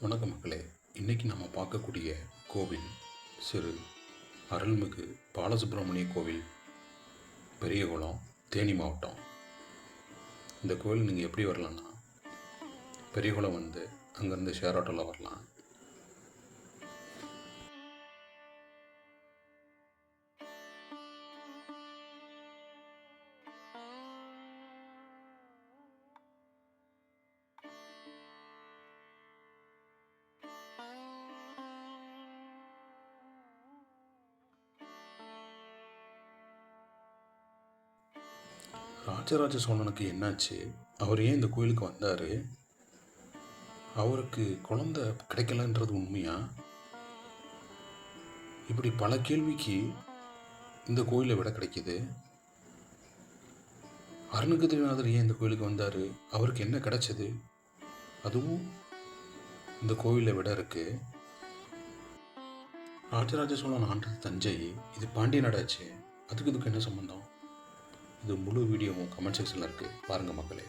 வணக்க மக்களே. இன்றைக்கி நம்ம பார்க்கக்கூடிய கோவில் சிறு அருள்மிகு பாலசுப்ரமணிய கோவில், பெரியகுளம், தேனி மாவட்டம். இந்த கோவில் நீங்கள் எப்படி வரலான்னா, பெரியகுளம் வந்து அங்கேருந்து ஷேர் ஆட்டோவில் வரலாம். ராஜராஜ சோழனுக்கு என்னாச்சு? அவர் ஏன் இந்த கோயிலுக்கு வந்தார்? அவருக்கு குழந்தை கிடைக்கலன்றது உண்மையா? இப்படி பல கேள்விக்கு இந்த கோயிலை விட கிடைக்கிது. அருணகிரிநாதர் ஏன் இந்த கோயிலுக்கு வந்தார்? அவருக்கு என்ன கிடைச்சது? அதுவும் இந்த கோயிலை விட இருக்கு. ராஜராஜ சோழன் ஆண்டது தஞ்சை, இது பாண்டிய நாடாச்சு. அதுக்கு இதுக்கு என்ன சம்பந்தம்? இது முழு வீடியோவும் கமெண்ட் செக்ஷனில் இருக்குது, பாருங்கள் மக்களே.